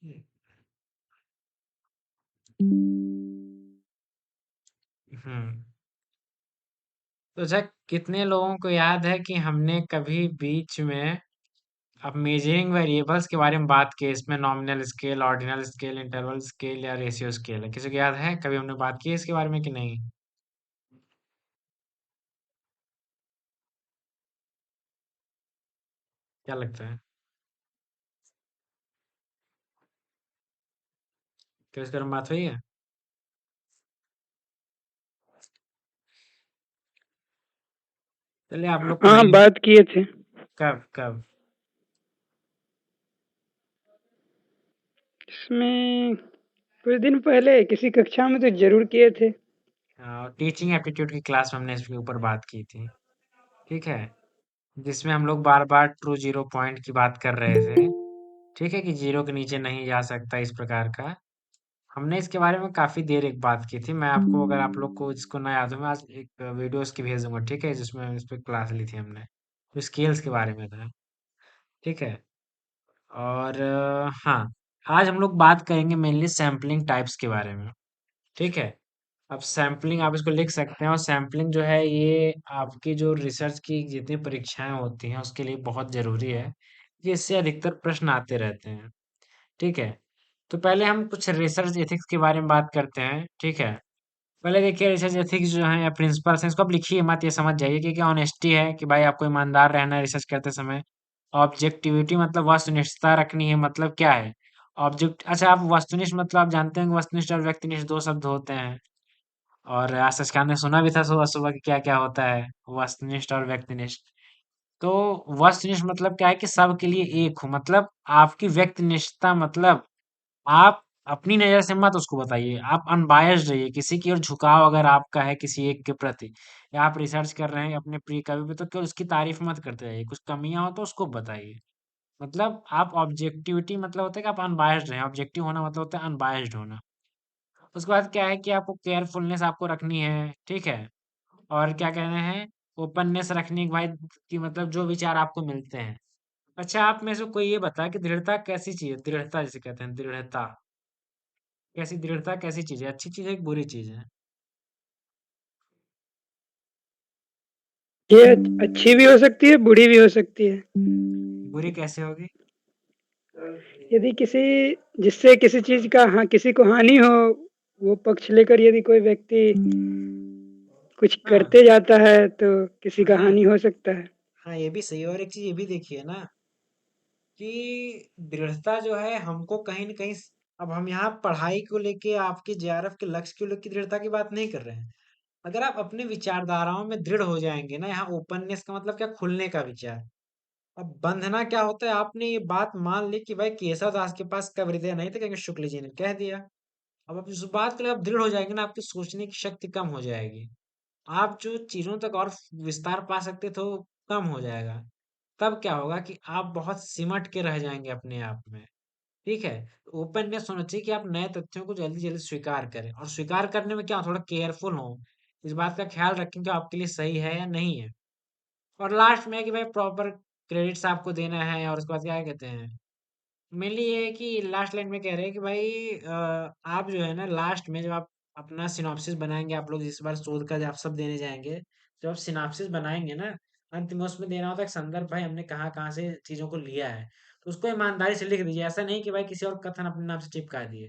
हम्म। तो अच्छा, कितने लोगों को याद है कि हमने कभी बीच में अब मेजरिंग वेरिएबल्स के बारे में बात की, इसमें nominal scale, ordinal scale, interval scale या रेशियो स्केल है? किसी को याद है कभी हमने बात की है इसके बारे में कि नहीं? क्या लगता है? क्या इसके बारे में बात हुई है? चलिए, आप लोग को हाँ, नहीं। बात किए थे। कब कब? इसमें कुछ दिन पहले किसी कक्षा में तो ज़रूर किए थे। टीचिंग एप्टीट्यूड की क्लास में हमने इसके ऊपर बात की थी। ठीक है। जिसमें हम लोग बार बार ट्रू जीरो पॉइंट की बात कर रहे थे। ठीक है, कि जीरो के नीचे नहीं जा सकता, इस प्रकार का। हमने इसके बारे में काफी देर एक बात की थी। मैं आपको, अगर आप लोग को इसको ना याद हो, मैं आज एक वीडियो इसकी भेज दूंगा, ठीक है, जिसमें इस पे क्लास ली थी हमने, जो स्केल्स के बारे में था। ठीक है। और हाँ, आज हम लोग बात करेंगे मेनली सैम्पलिंग टाइप्स के बारे में। ठीक है। अब सैम्पलिंग आप इसको लिख सकते हैं, और सैम्पलिंग जो है ये आपकी जो रिसर्च की जितनी परीक्षाएं होती हैं उसके लिए बहुत जरूरी है, जिससे अधिकतर प्रश्न आते रहते हैं। ठीक है। तो पहले हम कुछ रिसर्च एथिक्स के बारे में बात करते हैं। ठीक है। पहले देखिए, रिसर्च एथिक्स जो है या प्रिंसिपल्स हैं, इसको आप लिखिए मत, ये समझ जाइए कि क्या ऑनेस्टी है, कि भाई आपको ईमानदार रहना है रिसर्च करते समय। ऑब्जेक्टिविटी मतलब वस्तुनिष्ठता रखनी है, मतलब क्या है ऑब्जेक्ट? अच्छा, आप वस्तुनिष्ठ मतलब आप जानते हैं कि वस्तुनिष्ठ और व्यक्तिनिष्ठ दो शब्द होते हैं। और आज सच खान ने सुना भी था सुबह सुबह कि क्या क्या होता है वस्तुनिष्ठ और व्यक्तिनिष्ठ। तो वस्तुनिष्ठ मतलब क्या है कि सबके लिए एक हो, मतलब आपकी व्यक्तिनिष्ठता मतलब आप अपनी नजर से मत उसको बताइए, आप अनबायस्ड रहिए, किसी की ओर झुकाव अगर आपका है किसी एक के प्रति, या आप रिसर्च कर रहे हैं अपने प्री कवि पे, तो केवल उसकी तारीफ मत करते रहिए, कुछ कमियां हो तो उसको बताइए। मतलब आप ऑब्जेक्टिविटी मतलब होता है कि आप अनबायस्ड रहें, ऑब्जेक्टिव होना मतलब होता है अनबायस्ड होना। उसके बाद क्या है कि आपको केयरफुलनेस आपको रखनी है। ठीक है। और क्या कहना है, ओपननेस रखनी है भाई, कि मतलब जो विचार आपको मिलते हैं। अच्छा, आप में से कोई ये बता कि दृढ़ता कैसी चीज है? दृढ़ता जिसे कहते हैं, दृढ़ता कैसी? दृढ़ता कैसी चीज है? अच्छी चीज है कि बुरी चीज है? ये अच्छी भी हो सकती है, बुरी भी हो सकती है। बुरी कैसे होगी? यदि किसी जिससे किसी चीज़ का हाँ किसी को हानि हो, वो पक्ष लेकर यदि कोई व्यक्ति कुछ हाँ। करते जाता है, तो किसी का हाँ। हानि हो सकता है। हाँ, ये भी सही है। और एक चीज ये भी देखिए ना, कि दृढ़ता जो है हमको कहीं न कहीं अब हम यहाँ पढ़ाई को लेके, आपके जेआरएफ के लक्ष्य को लेके दृढ़ता की बात नहीं कर रहे हैं। अगर आप अपने विचारधाराओं में दृढ़ हो जाएंगे ना, यहाँ ओपननेस का मतलब क्या, खुलने का विचार। अब बंधना क्या होता है, आपने ये बात मान ली कि भाई केशव दास के पास कब हृदय नहीं था, क्योंकि शुक्ल जी ने कह दिया। अब आप इस बात के लिए आप दृढ़ हो जाएंगे ना, आपकी सोचने की शक्ति कम हो जाएगी। आप जो चीजों तक और विस्तार पा सकते थे वो कम हो जाएगा। तब क्या होगा कि आप बहुत सिमट के रह जाएंगे अपने आप में। ठीक है। ओपननेस होना चाहिए कि आप नए तथ्यों को जल्दी जल्दी स्वीकार करें, और स्वीकार करने में क्या, थोड़ा केयरफुल हो, इस बात का ख्याल रखें कि आपके लिए सही है या नहीं है। और लास्ट में है कि भाई प्रॉपर क्रेडिट्स आपको देना है। और उसके बाद क्या कहते हैं, मेनली ये है कि लास्ट लाइन में कह रहे हैं कि भाई आप जो है ना, लास्ट में जब आप अपना सिनॉप्सिस बनाएंगे, आप लोग इस बार शोध का जब आप सब देने जाएंगे, जब आप सिनॉप्सिस बनाएंगे ना, अंत में उसमें देना होता है एक संदर्भ, भाई हमने कहाँ कहाँ से चीजों को लिया है। तो उसको ईमानदारी से लिख दीजिए, ऐसा नहीं कि भाई किसी और कथन अपने नाम से चिपका दिए।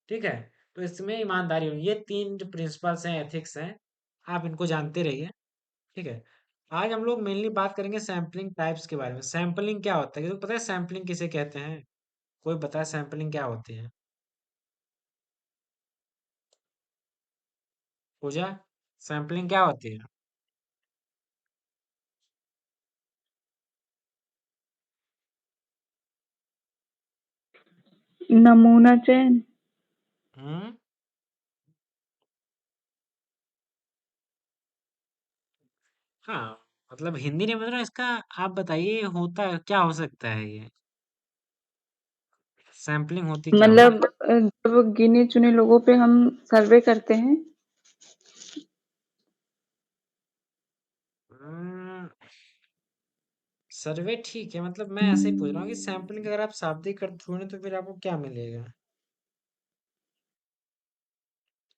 ठीक है। तो इसमें ईमानदारी होगी। ये तीन जो प्रिंसिपल्स हैं, एथिक्स हैं, आप इनको जानते रहिए। ठीक है। आज हम लोग मेनली बात करेंगे सैम्पलिंग टाइप्स के बारे में। सैम्पलिंग क्या होता है? किसी को पता है सैम्पलिंग किसे कहते हैं? कोई बताए सैम्पलिंग क्या होती है? पूजा, सैम्पलिंग क्या होती है? नमूना चयन। हम्म। हाँ, मतलब हिंदी नहीं मतलब इसका, आप बताइए होता क्या हो सकता है ये? सैम्पलिंग होती क्या होगी? मतलब जब गिने चुने लोगों पे हम सर्वे करते हैं। हम्म, सर्वे ठीक है, मतलब मैं ऐसे ही पूछ रहा हूँ कि सैंपलिंग अगर आप शाब्दिक अर्थ ढूंढे तो फिर आपको क्या मिलेगा?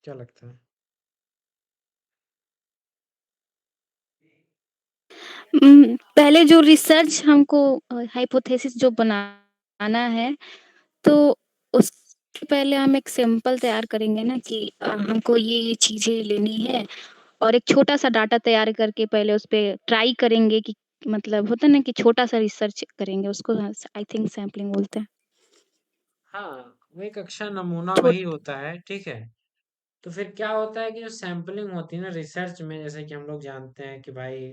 क्या लगता है? पहले जो रिसर्च हमको हाइपोथेसिस जो बनाना है, तो उसके पहले हम एक सैंपल तैयार करेंगे ना कि हमको ये चीज़ें लेनी है और एक छोटा-सा डाटा तैयार करके पहले उस पे ट्राई करेंगे कि मतलब होता है ना कि छोटा-सा रिसर्च करेंगे, उसको आई थिंक सैंपलिंग बोलते हैं। हाँ, वो एक कक्षा नमूना छोट वही होता है, ठीक है। तो फिर क्या होता है कि जो सैंपलिंग होती है ना रिसर्च में, जैसे कि हम लोग जानते हैं कि भाई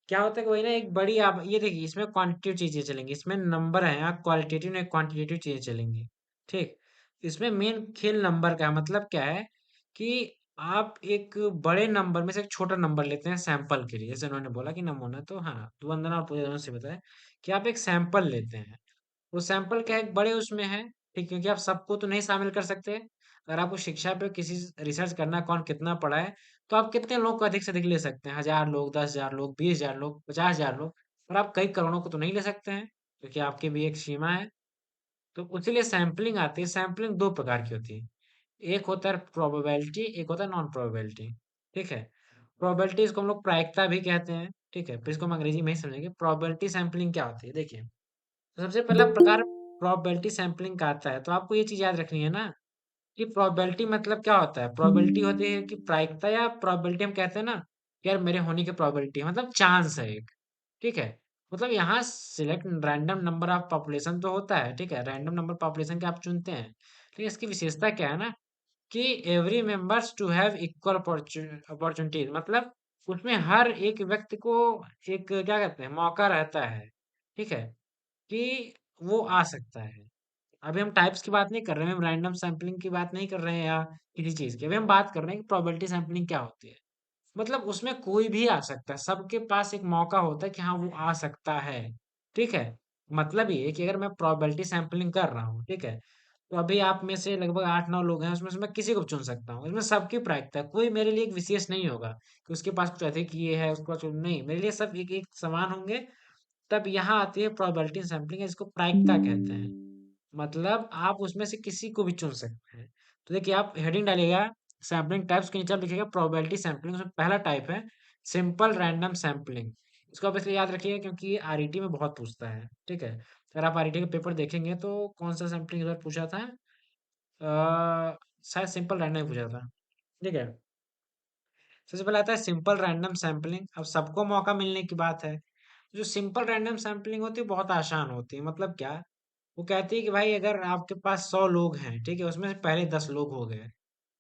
क्या होता है कि वही ना एक बड़ी, आप ये देखिए इसमें क्वांटिटेटिव चीजें चलेंगी, इसमें नंबर है, यहाँ क्वालिटेटिव नहीं क्वांटिटेटिव चीजें चलेंगी, ठीक। इसमें मेन खेल नंबर का है, मतलब क्या है कि आप एक बड़े नंबर में से एक छोटा नंबर लेते हैं सैंपल के लिए, जैसे उन्होंने बोला कि नमूना, तो हाँ, तो वंदना और पूजा दोनों से बताया कि आप एक सैंपल लेते हैं। वो सैंपल क्या है, बड़े उसमें है, ठीक, क्योंकि आप सबको तो नहीं शामिल कर सकते। अगर आपको शिक्षा पे किसी रिसर्च करना है, कौन कितना पढ़ा है, तो आप कितने लोग को अधिक से अधिक ले सकते हैं, 1000 लोग, 10,000 लोग, 20,000 लोग, 50,000 लोग, और आप कई करोड़ों को तो नहीं ले सकते हैं, क्योंकि आपकी भी एक सीमा है। तो इसीलिए सैंपलिंग आती है। सैंपलिंग दो प्रकार की होती है, एक होता है प्रोबेबिलिटी, एक होता है नॉन प्रोबेबिलिटी, ठीक है। प्रोबेबिलिटी इसको हम लोग प्रायिकता भी कहते हैं, ठीक है, फिर इसको हम अंग्रेजी में ही समझेंगे। प्रोबेबिलिटी सैंपलिंग क्या होती है, देखिए, तो सबसे पहला प्रकार प्रोबेबिलिटी सैंपलिंग का आता है, तो आपको ये चीज याद रखनी है ना कि प्रोबेबिलिटी मतलब क्या होता है। प्रोबेबिलिटी होती है कि प्रायिकता, या प्रोबेबिलिटी हम कहते हैं ना कि यार मेरे होने की प्रोबेबिलिटी है, मतलब चांस है एक, ठीक है। मतलब यहाँ select random number of population तो होता है, ठीक है, रैंडम नंबर पॉपुलेशन के आप चुनते हैं, लेकिन इसकी विशेषता क्या है ना कि every members to have equal opportunities, मतलब उसमें हर एक व्यक्ति को एक क्या कहते हैं मौका रहता है, ठीक है, कि वो आ सकता है। अभी हम टाइप्स की बात नहीं कर रहे हैं, हम रैंडम सैंपलिंग की बात नहीं कर रहे हैं या किसी चीज की, अभी हम बात कर रहे हैं कि प्रोबेबिलिटी सैंपलिंग क्या होती है। मतलब उसमें कोई भी आ सकता है, सबके पास एक मौका होता है कि हाँ वो आ सकता है, ठीक है। मतलब ये है कि अगर मैं प्रोबेबिलिटी सैंपलिंग कर रहा हूँ, ठीक है, तो अभी आप में से लगभग 8-9 लोग हैं, उसमें से मैं किसी को भी चुन सकता हूँ, इसमें सबकी प्रायिकता है, कोई मेरे लिए एक विशेष नहीं होगा कि उसके पास कुछ अधिक ये है, उसके पास नहीं, मेरे लिए सब एक एक समान होंगे। तब यहाँ आती है प्रोबेबिलिटी सैंपलिंग, इसको प्रायिकता कहते हैं। मतलब आप उसमें से किसी को भी चुन सकते हैं। तो देखिए आप हेडिंग डालिएगा सैम्पलिंग टाइप्स के नीचे, आप लिखिएगा प्रोबेबिलिटी सैंपलिंग, उसमें पहला टाइप है सिंपल रैंडम सैंपलिंग। इसको आप इसलिए याद रखिएगा क्योंकि ये आरईटी में बहुत पूछता है, ठीक है। अगर आप आरईटी का पेपर देखेंगे तो कौन सा सैंपलिंग इधर पूछा था, शायद सिंपल रैंडम ही पूछा था, ठीक है। सबसे पहले आता है सिंपल रैंडम सैंपलिंग। अब सबको मौका मिलने की बात है। जो सिंपल रैंडम सैंपलिंग होती है बहुत आसान होती है, मतलब क्या, वो कहती है कि भाई अगर आपके पास 100 लोग हैं, ठीक है, उसमें से पहले 10 लोग हो गए,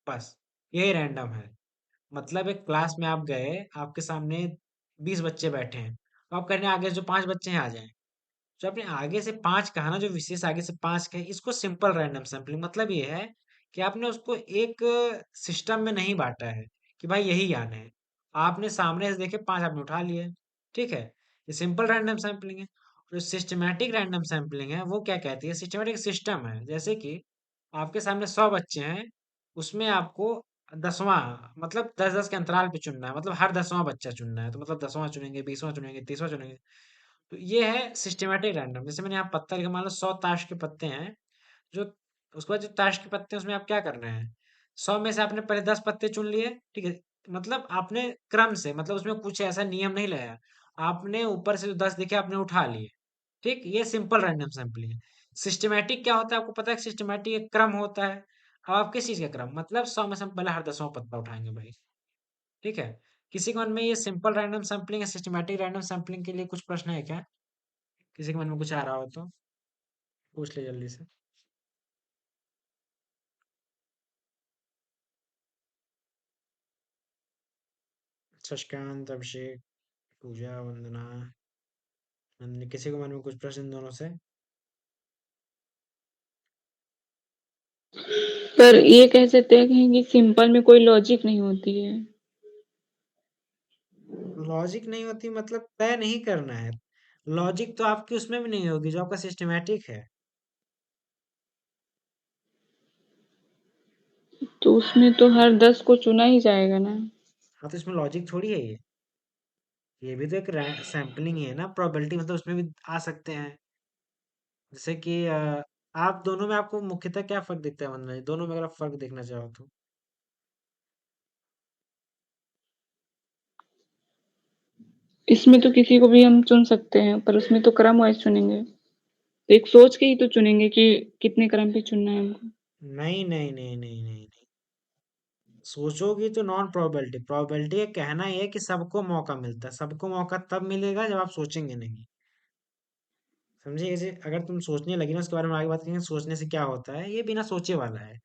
बस यही रैंडम है। मतलब एक क्लास में आप गए, आपके सामने 20 बच्चे बैठे हैं, तो आप कह रहे हैं आगे जो 5 बच्चे हैं आ जाएं। जो आपने आगे से 5 कहा ना, जो विशेष आगे से 5 कहे, इसको सिंपल रैंडम सैंपलिंग, मतलब ये है कि आपने उसको एक सिस्टम में नहीं बांटा है कि भाई यही आने हैं। आपने सामने से देखे 5 आपने उठा लिए, ठीक है। ये सिंपल रैंडम सैंपलिंग है। जो सिस्टमैटिक रैंडम सैंपलिंग है वो क्या कहती है, सिस्टमैटिक सिस्टम है, जैसे कि आपके सामने 100 बच्चे हैं, उसमें आपको 10वां, मतलब 10-10 के अंतराल पे चुनना है, मतलब हर 10वां बच्चा चुनना है, तो मतलब 10वां चुनेंगे, 20वां चुनेंगे, 30वां चुनेंगे। तो ये है सिस्टमैटिक रैंडम। जैसे मैंने यहाँ पत्ता लिखा, मान लो 100 ताश के पत्ते हैं, जो उसके बाद जो ताश के पत्ते हैं उसमें आप क्या कर रहे हैं, 100 में से आपने पहले 10 पत्ते चुन लिए, ठीक है, मतलब आपने क्रम से, मतलब उसमें कुछ ऐसा नियम नहीं लगाया, आपने ऊपर से जो 10 दिखे आपने उठा लिए, ठीक। ये सिंपल रैंडम सैंपलिंग है। सिस्टमैटिक क्या होता है आपको पता है, सिस्टमैटिक एक क्रम होता है। अब आप किस चीज का क्रम, मतलब 100 में से हम पहले हर 10वां पत्ता उठाएंगे भाई, ठीक है। किसी के मन में ये सिंपल रैंडम सैंपलिंग या सिस्टमैटिक रैंडम सैंपलिंग के लिए कुछ प्रश्न है क्या? किसी के मन में कुछ आ रहा हो तो पूछ ले जल्दी से। शशकांत, अभिषेक, पूजा, वंदना, नंदिनी, किसी के मन में कुछ प्रश्न इन दोनों से? पर ये कह सकते हैं कि सिंपल में कोई लॉजिक नहीं होती है। लॉजिक नहीं होती मतलब तय नहीं करना है। लॉजिक तो आपकी उसमें भी नहीं होगी जो आपका सिस्टमैटिक है। तो उसमें तो हर 10 को चुना ही जाएगा ना। हाँ, तो इसमें लॉजिक थोड़ी है ये। ये भी तो एक सैम्पलिंग ही है ना, प्रोबेबिलिटी मतलब उसमें भी आ सकते हैं। जैसे कि आप दोनों में आपको मुख्यतः क्या फर्क दिखता है वंदना जी? दोनों में अगर आप फर्क देखना चाहो तो? इसमें तो किसी को भी हम चुन सकते हैं, पर उसमें तो क्रम वाइज चुनेंगे। तो एक सोच के ही तो चुनेंगे कि कितने क्रम पे चुनना है हमको। नहीं नहीं नहीं नहीं नहीं नहीं, सोचोगी तो नॉन प्रोबेबिलिटी, प्रोबेबिलिटी का कहना ये है कि सबको मौका मिलता है, सबको मौका तब मिलेगा जब आप सोचेंगे नहीं। समझिए, जैसे अगर तुम सोचने लगी ना, उसके बारे में आगे बात करेंगे, सोचने से क्या होता है, ये बिना सोचे वाला है।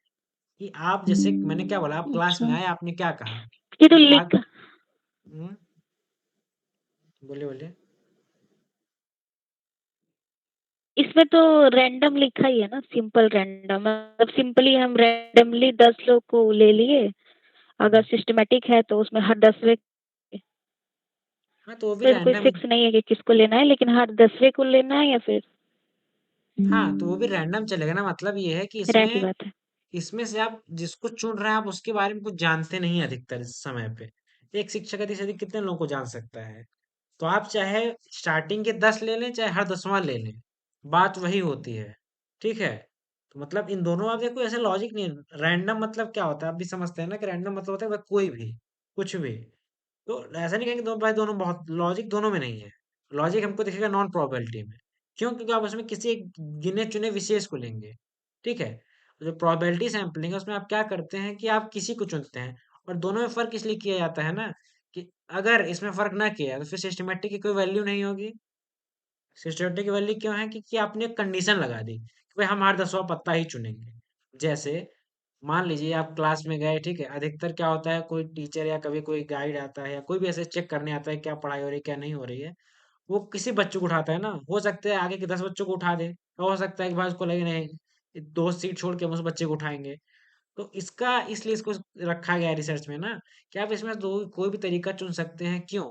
कि आप जैसे मैंने क्या बोला, आप क्लास अच्छा। में आए, आपने क्या कहा ये तो कि आज। लिखा हम्म, बोलिए बोलिए। इसमें तो रैंडम लिखा ही है ना, सिंपल रैंडम, मतलब सिंपली हम रैंडमली 10 लोग को ले लिए। अगर हम्म, सिस्टमैटिक है तो उसमें हर 10वें, हाँ तो वो भी फिर कोई रैंडम ही। फिक्स नहीं है कि किसको लेना है, लेकिन हर 10वें को लेना है या फिर हाँ तो वो भी रैंडम चलेगा ना, मतलब ये है कि रैंक की इसमें बात है। इसमें से आप जिसको चुन रहे हैं, आप उसके बारे में कुछ जानते नहीं अधिकतर इस समय पे। एक शिक्षक अधिक से अधिक कितने लोगों को जान सकता है? तो आप चाहे स्टार्टिंग के 10 ले लें, चाहे हर 10वां ले लें, बात वही होती है। ठीक है? तो मतलब इन दोनों, आप देखो ऐसे लॉजिक नहीं है। रैंडम मतलब क्या होता है, आप भी समझते हैं ना कि रैंडम मतलब होता है भाई कोई भी, कुछ भी। तो ऐसा नहीं कहेंगे दोनों भाई, दोनों बहुत लॉजिक दोनों में नहीं है। लॉजिक हमको दिखेगा नॉन प्रोबेबिलिटी में। क्यों? क्योंकि आप उसमें किसी एक गिने चुने विशेष को लेंगे। ठीक है? तो जो प्रोबेबिलिटी सैंपलिंग है, उसमें आप क्या करते हैं कि आप किसी को चुनते हैं। और दोनों में फर्क इसलिए किया जाता है ना, कि अगर इसमें फर्क ना किया तो फिर सिस्टमेटिक की कोई वैल्यू नहीं होगी। सिस्टमेटिक की वैल्यू क्यों है? क्योंकि आपने कंडीशन लगा दी कि भाई हम हर 10वां पत्ता ही चुनेंगे। जैसे मान लीजिए आप क्लास में गए, ठीक है, अधिकतर क्या होता है, कोई टीचर या कभी कोई गाइड आता है या कोई भी ऐसे चेक करने आता है क्या पढ़ाई हो रही है क्या नहीं हो रही है, वो किसी बच्चे को उठाता है ना। हो सकता है आगे के 10 बच्चों को उठा दे, और हो सकता है कि भाई उसको लगे नहीं, दो सीट छोड़ के हम उस बच्चे को उठाएंगे। तो इसका इसलिए इसको रखा गया है रिसर्च में ना, कि आप इसमें दो कोई भी तरीका चुन सकते हैं। क्यों?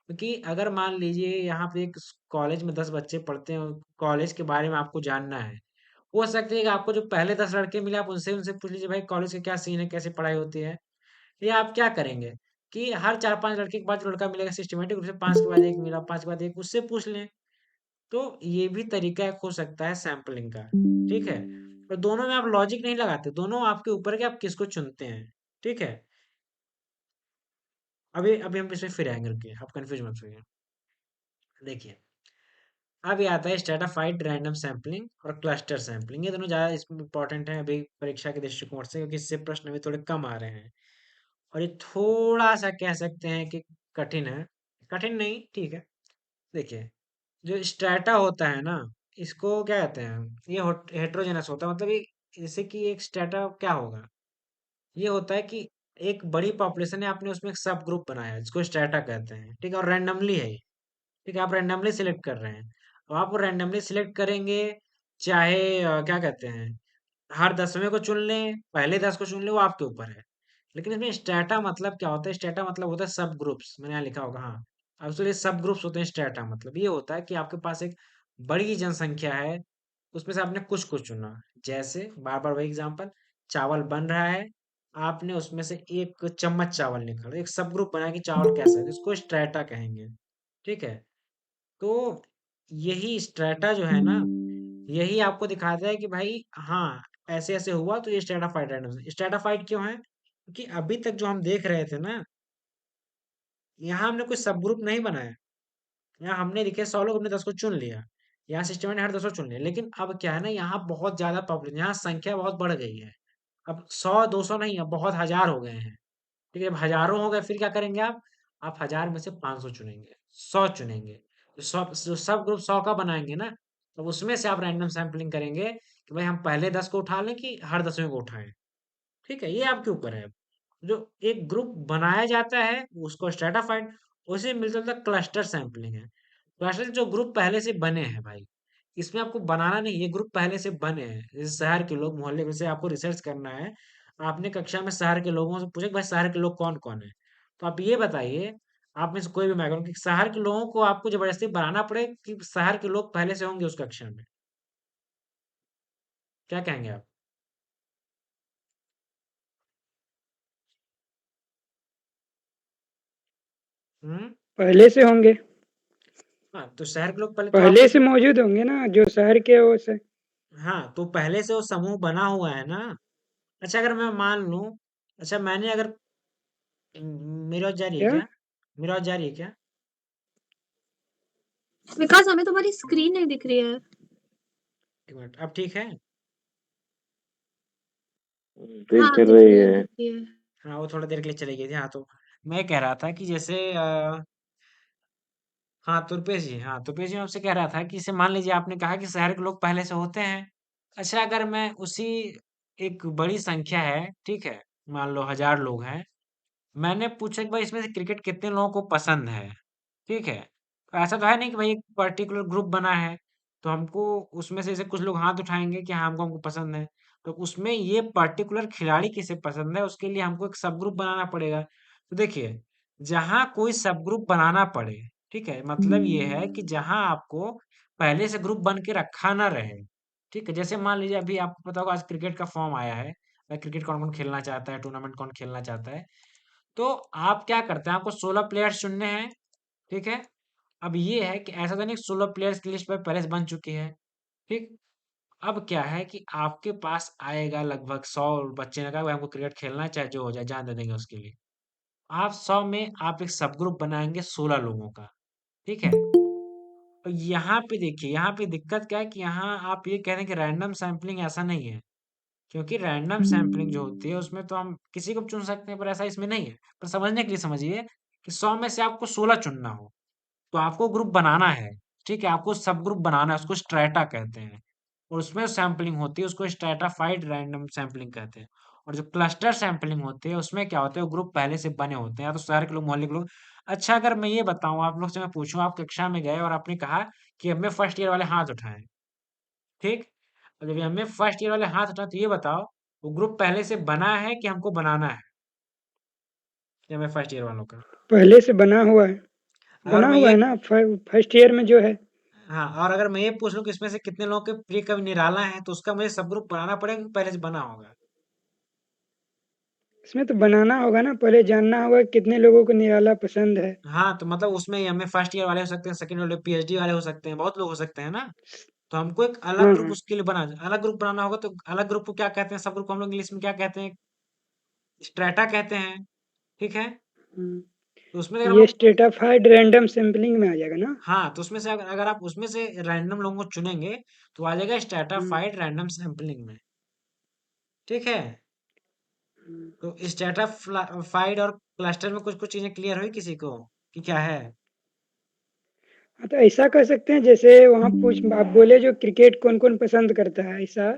क्योंकि अगर मान लीजिए यहाँ पे एक कॉलेज में 10 बच्चे पढ़ते हैं, कॉलेज के बारे में आपको जानना है। हो सकता है कि आपको जो पहले 10 लड़के मिले, आप उनसे उनसे पूछ लीजिए भाई कॉलेज का क्या सीन है, कैसे पढ़ाई होती है। या आप क्या करेंगे कि हर 4-5 लड़के के बाद जो लड़का मिलेगा सिस्टमेटिक रूप से, 5 के बाद एक मिला, 5 के बाद एक, उससे पूछ लें। तो ये भी तरीका एक हो सकता है सैंपलिंग का। ठीक है? और दोनों में आप लॉजिक नहीं लगाते, दोनों आपके ऊपर है कि आप किसको चुनते हैं। ठीक है? अभी अभी हम इसमें फिर आएंगे, रुकिए, आप कंफ्यूज मत होइए। देखिए, अब ये आता है स्ट्रैटाफाइड रैंडम सैंपलिंग और क्लस्टर सैंपलिंग। ये दोनों ज़्यादा इसमें इंपॉर्टेंट है अभी परीक्षा के दृष्टिकोण से, क्योंकि इससे प्रश्न भी थोड़े कम आ रहे हैं। और ये थोड़ा सा कह सकते हैं कि कठिन है। कठिन नहीं, ठीक है। देखिए, जो स्ट्रैटा होता है ना, इसको क्या कहते हैं, ये हेट्रोजेनस होता है। मतलब ये, जैसे कि एक स्ट्रैटा क्या होगा, ये होता है कि एक बड़ी पॉपुलेशन है, आपने उसमें एक सब ग्रुप बनाया है, जिसको स्ट्रैटा कहते हैं। ठीक है? और रैंडमली है ये। ठीक है? आप रैंडमली सिलेक्ट कर रहे हैं। अब आप रैंडमली सिलेक्ट करेंगे, चाहे क्या कहते हैं, हर 10वें को चुन लें, पहले 10 को चुन लें, वो आपके ऊपर है। लेकिन इसमें स्ट्रैटा मतलब क्या होता है? स्ट्रैटा मतलब होता है सब ग्रुप्स। मैंने यहाँ लिखा होगा, हाँ। अब इसलिए सब ग्रुप्स होते हैं। स्ट्रैटा मतलब ये होता है कि आपके पास एक बड़ी जनसंख्या है, उसमें से आपने कुछ को चुना। जैसे बार बार वही एग्जांपल, चावल बन रहा है, आपने उसमें से एक चम्मच चावल निकाला, एक सब ग्रुप बनाया कि चावल कैसा है, तो इसको स्ट्रैटा कहेंगे। ठीक है? तो यही स्ट्रैटा जो है ना, यही आपको दिखाता है कि भाई हाँ, ऐसे ऐसे हुआ, तो ये स्ट्रैटाफाइड रैंडम। स्ट्रैटाफाइड क्यों है? क्योंकि अभी तक जो हम देख रहे थे ना, यहाँ हमने कोई सब ग्रुप नहीं बनाया। यहाँ हमने लिखे 100 लोग, हमने 10 को चुन लिया। यहाँ सिस्टम ने हर 10 को चुन लिया। लेकिन अब क्या है ना, यहाँ बहुत ज्यादा पॉपुलेशन, यहाँ संख्या बहुत बढ़ गई है। अब 100-200 नहीं, अब बहुत हजार हो गए हैं। ठीक है? अब हजारों हो गए, फिर क्या करेंगे आप 1000 में से 500 चुनेंगे, 100 चुनेंगे। तो सब ग्रुप 100 का बनाएंगे ना, तो उसमें से आप रैंडम सैंपलिंग करेंगे कि भाई हम पहले 10 को उठा लें कि हर 10वें को उठाएं। ठीक है? ये आपके ऊपर है। जो एक ग्रुप बनाया जाता है उसको स्ट्रेटाफाइड, उसे मिलता जुलता क्लस्टर सैंपलिंग है। क्लस्टर जो ग्रुप पहले से बने हैं भाई, इसमें आपको बनाना नहीं, ये ग्रुप पहले से बने हैं। जैसे शहर के लोग, मोहल्ले में से आपको रिसर्च करना है, आपने कक्षा में शहर के लोगों से पूछा कि भाई शहर के लोग कौन कौन है, तो आप ये बताइए, आप में से कोई भी मैं कहूँ कि शहर के लोगों को आपको जबरदस्ती बनाना पड़े कि शहर के लोग पहले से होंगे उस कक्षा में, क्या कहेंगे आप? हम्म पहले से होंगे। हाँ, तो शहर के लोग पहले तो पहले आपको से मौजूद होंगे ना, जो शहर के वो से। हाँ, तो पहले से वो समूह बना हुआ है ना। अच्छा अगर मैं मान लूं, अच्छा मैंने अगर मेरी आवाज जा रही है क्या? क्या? मेरी आवाज जा रही है क्या? विकास हमें तुम्हारी स्क्रीन नहीं दिख रही है। एक मिनट, अब ठीक है? फिर हाँ, चल दिख रही रही है, है। दिख रही है। हाँ, वो थोड़ा देर के लिए चली गई थी। हाँ, तो मैं कह रहा था कि जैसे हाँ, तो रुपेश जी मैं आपसे कह रहा था कि जैसे मान लीजिए आपने कहा कि शहर के लोग पहले से होते हैं। अच्छा अगर मैं उसी एक बड़ी संख्या है, ठीक है? मान लो 1000 लोग हैं। मैंने पूछा कि भाई इसमें से क्रिकेट कितने लोगों को पसंद है, ठीक है? तो ऐसा तो है नहीं कि भाई एक पर्टिकुलर ग्रुप बना है, तो हमको उसमें से कुछ लोग हाथ उठाएंगे कि हाँ हमको हमको पसंद है। तो उसमें ये पर्टिकुलर खिलाड़ी किसे पसंद है उसके लिए हमको एक सब ग्रुप बनाना पड़ेगा। तो देखिए, जहाँ कोई सब ग्रुप बनाना पड़े, ठीक है, मतलब ये है कि जहाँ आपको पहले से ग्रुप बन के रखा ना रहे, ठीक है? जैसे मान लीजिए अभी आपको पता होगा आज क्रिकेट का फॉर्म आया है, क्रिकेट कौन कौन खेलना चाहता है, टूर्नामेंट कौन खेलना चाहता है। तो आप क्या करते हैं, आपको 16 प्लेयर्स चुनने हैं, ठीक है? अब ये है कि ऐसा तो नहीं 16 प्लेयर्स की लिस्ट पहले से बन चुकी है, ठीक? अब क्या है कि आपके पास आएगा लगभग 100 बच्चे ने कहा भाई हमको क्रिकेट खेलना है चाहे जो हो जाए जान दे देंगे उसके लिए। आप 100 में आप एक सब ग्रुप बनाएंगे 16 लोगों का, ठीक है? तो यहाँ पे देखिए, यहाँ पे दिक्कत क्या है कि यहाँ आप ये कह रहे हैं कि रैंडम सैंपलिंग ऐसा नहीं है, क्योंकि रैंडम सैंपलिंग जो होती है उसमें तो हम किसी को भी चुन सकते हैं पर ऐसा इसमें नहीं है। पर समझने के लिए समझिए कि 100 में से आपको 16 चुनना हो, तो आपको ग्रुप बनाना है, ठीक है? आपको सब ग्रुप बनाना है, उसको स्ट्रैटा कहते हैं। और उसमें सैंपलिंग होती है उसको स्ट्रैटाफाइड रैंडम सैंपलिंग कहते हैं। और जो क्लस्टर सैंपलिंग होती है उसमें क्या होता है वो ग्रुप पहले से बने होते हैं या तो शहर के लोग मोहल्ले के लोग। अच्छा अगर मैं ये बताऊं आप लोग से मैं पूछूं आप कक्षा में गए और आपने कहा कि हमें फर्स्ट ईयर वाले हाथ उठाएं, ठीक? और जब हमें फर्स्ट ईयर वाले हाथ उठाएं तो ये बताओ वो ग्रुप पहले से बना है कि हमको बनाना है? ये हमें फर्स्ट ईयर वालों का। पहले से बना हुआ है। और बना मैं हुआ ये है ना, फर्स्ट ईयर में जो है। हाँ, और अगर मैं ये पूछ लूं कि इसमें से कितने लोगों के प्री कभी निराला है तो उसका मुझे सब ग्रुप बनाना पड़ेगा कि पहले से बना होगा? इसमें तो बनाना होगा ना, पहले जानना होगा कितने लोगों को निराला पसंद है। हाँ, तो मतलब उसमें हमें फर्स्ट ईयर वाले हो सकते हैं, सेकंड वाले पीएचडी वाले हो सकते हैं, बहुत लोग हो सकते हैं ना। तो हमको एक अलग हाँ, ग्रुप हाँ। उसके लिए अलग ग्रुप बनाना होगा। तो अलग ग्रुप को क्या कहते हैं, सब ग्रुप को हम लोग इंग्लिश में क्या कहते हैं? स्ट्रेटा कहते हैं, ठीक है? हुँ। तो उसमें अगर हम ये लोग स्ट्रैटाफाइड रैंडम सैंपलिंग में आ जाएगा ना? हाँ, तो उसमें से अगर आप उसमें से रैंडम लोगों को चुनेंगे तो आ जाएगा हुँ, स्ट्रैटाफाइड रैंडम सैंपलिंग में, ठीक है? हुँ। तो स्ट्रैटाफाइड और क्लस्टर में कुछ कुछ चीजें क्लियर हुई किसी को कि क्या है? हाँ, तो ऐसा कर सकते हैं, जैसे वहाँ आप बोले जो क्रिकेट कौन-कौन पसंद करता है ऐसा,